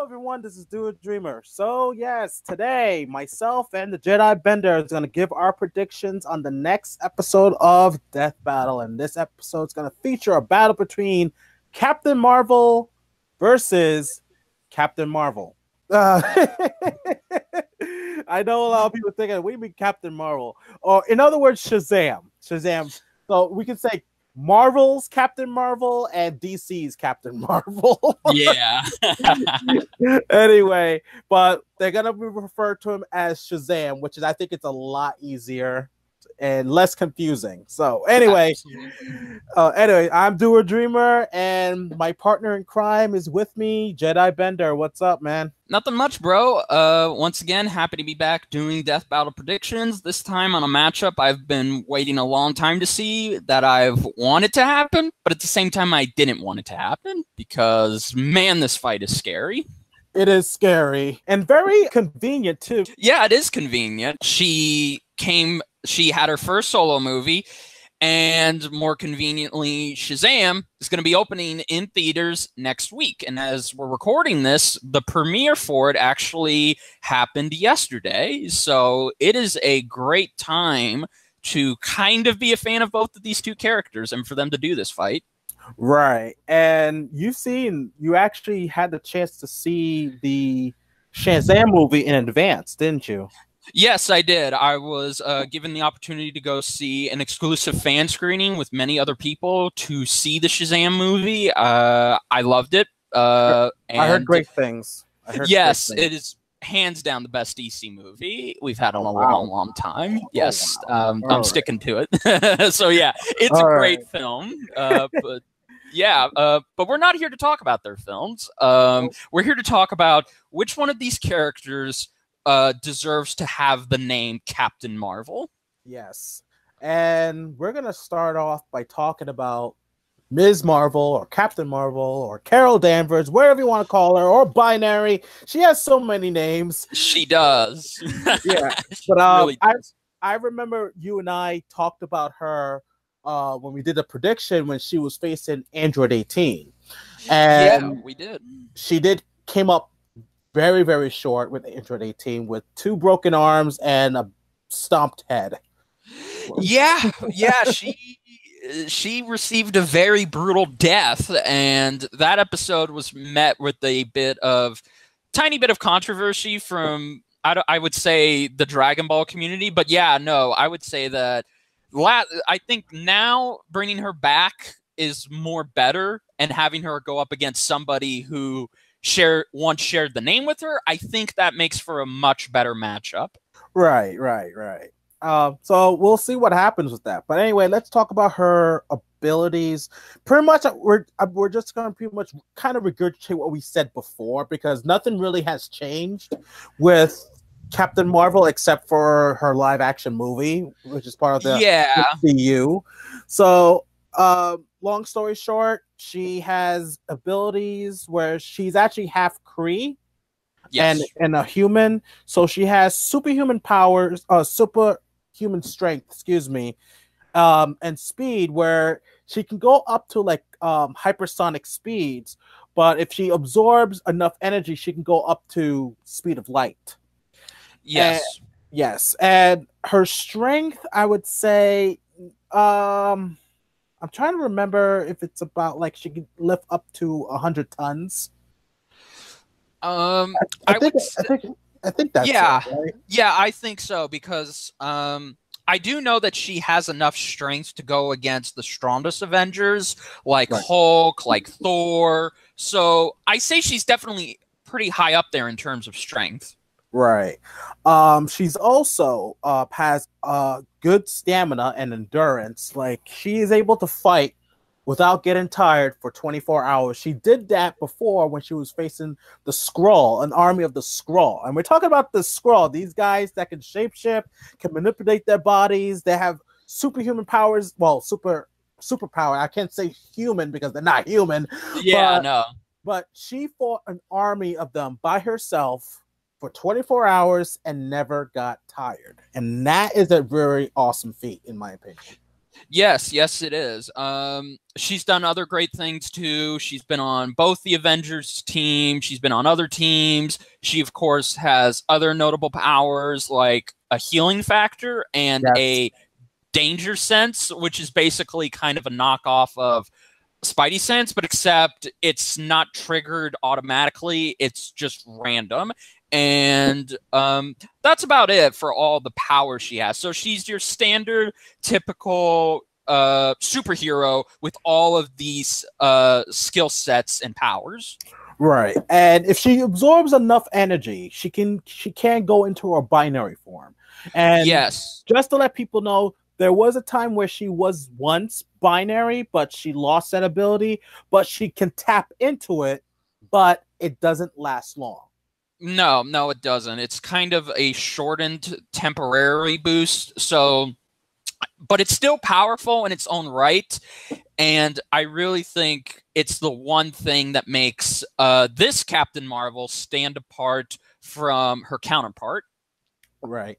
everyone, this is Do a Dreamer. So yes, today myself and the Jedi Bender is going to give our predictions on the next episode of Death Battle, and this episode is going to feature a battle between Captain Marvel versus Captain Marvel. I know a lot of people thinking, "We mean Captain Marvel," or in other words, Shazam. Shazam. So we can say Marvel's Captain Marvel and DC's Captain Marvel. Yeah. Anyway, but they're gonna refer to him as Shazam, which is I think it's a lot easier and less confusing. So anyway, I'm Doer Dreamer, and my partner in crime is with me, Jedi Bender. What's up, man? Nothing much, bro. Once again, happy to be back doing Death Battle predictions. This time on a matchup I've been waiting a long time to see, that I've wanted to happen, but at the same time I didn't want it to happen because, man, this fight is scary. It is scary and very convenient too. Yeah, it is convenient. She had her first solo movie, and more conveniently, Shazam is going to be opening in theaters next week. And as we're recording this, the premiere for it actually happened yesterday. So it is a great time to kind of be a fan of both of these two characters and for them to do this fight. Right. And you actually had the chance to see the Shazam movie in advance, didn't you? Yes, I did. I was given the opportunity to go see an exclusive fan screening with many other people to see the Shazam movie. I loved it. I heard great things. Yes, it is hands down the best DC movie we've had in a long, long time. Yes, I'm sticking to it. So yeah, it's a great film. But yeah, but we're not here to talk about their films. We're here to talk about which one of these characters deserves to have the name Captain Marvel. Yes. And we're going to start off by talking about Ms. Marvel or Captain Marvel or Carol Danvers, wherever you want to call her, or Binary. She has so many names. She does. Yeah. But really I remember you and I talked about her when we did a prediction when she was facing Android 18. And yeah, we did. She came up very, very short with Android 18 with 2 broken arms and a stomped head. Yeah, she received a very brutal death, and that episode was met with a tiny bit of controversy from, I would say, the Dragon Ball community. But yeah, no, I would say that I think now bringing her back is more better, and having her go up against somebody who once shared the name with her, I think that makes for a much better matchup. Right. So we'll see what happens with that. But anyway, let's talk about her abilities. Pretty much, we're just going to pretty much kind of regurgitate what we said before, because nothing really has changed with Captain Marvel except for her live action movie, which is part of the MCU. So, long story short, she has abilities where she's actually half Kree, and a human. So she has superhuman powers, superhuman strength, and speed, where she can go up to like hypersonic speeds. But if she absorbs enough energy, she can go up to speed of light. Yes, and her strength, I would say, I'm trying to remember if it's about like she can lift up to 100 tons. I think that's it, right? Yeah, I think so, because I do know that she has enough strength to go against the strongest Avengers, like Hulk, like Thor. So I say she's definitely pretty high up there in terms of strength. Right. She's also has good stamina and endurance. Like, she is able to fight without getting tired for 24 hours. She did that before when she was facing the Skrull, an army of the Skrull. And we're talking about the Skrull, these guys that can shapeshift, can manipulate their bodies. They have superhuman powers. Well, superpower. I can't say human because they're not human. Yeah, no. But she fought an army of them by herself for 24 hours and never got tired. And that is a very awesome feat, in my opinion. Yes, yes, it is. She's done other great things too. She's been on both the Avengers team. She's been on other teams. She, of course, has other notable powers like a healing factor and Yes. a danger sense, which is basically kind of a knockoff of Spidey sense, but except it's not triggered automatically. It's just random. And that's about it for all the power she has. So she's your standard, typical superhero with all of these skill sets and powers. Right. And if she absorbs enough energy, she can go into a binary form. And Yes. just to let people know, there was a time where she was once binary, but she lost that ability, but she can tap into it, but it doesn't last long. No, no, it doesn't. It's kind of a shortened temporary boost. So, but it's still powerful in its own right. And I really think it's the one thing that makes this Captain Marvel stand apart from her counterpart. Right.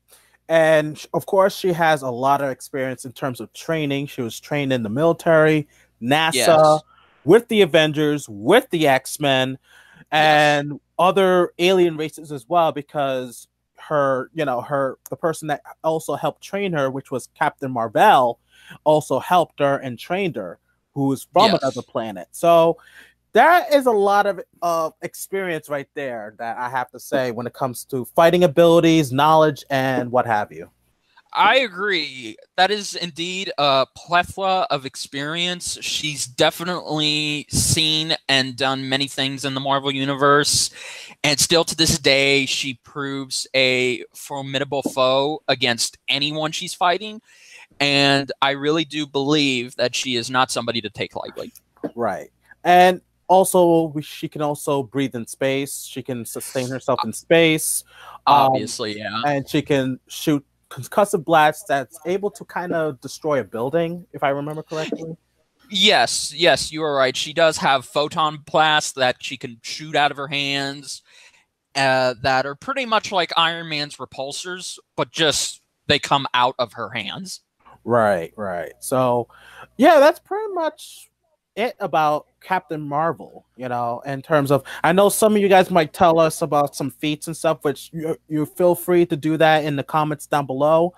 And of course, she has a lot of experience in terms of training. She was trained in the military, NASA, Yes. with the Avengers, with the X-Men, Yes. and other alien races as well, because the person that also helped train her, which was Captain Marvel, also helped her and trained her, who is from another Yes. planet. So that is a lot of experience right there that I have to say when it comes to fighting abilities, knowledge, and what have you. I agree. That is indeed a plethora of experience. She's definitely seen and done many things in the Marvel Universe. And still to this day, she proves a formidable foe against anyone she's fighting. And I really do believe that she is not somebody to take lightly. Right. And also, she can also breathe in space. She can sustain herself in space. Obviously, yeah. And she can shoot concussive blasts that's able to kind of destroy a building, if I remember correctly. Yes, yes, you are right. She does have photon blasts that she can shoot out of her hands that are pretty much like Iron Man's repulsors, but just they come out of her hands. Right, right. So, yeah, that's pretty much it about Captain Marvel, in terms of, I know some of you guys might tell us about some feats and stuff, which you feel free to do that in the comments down below.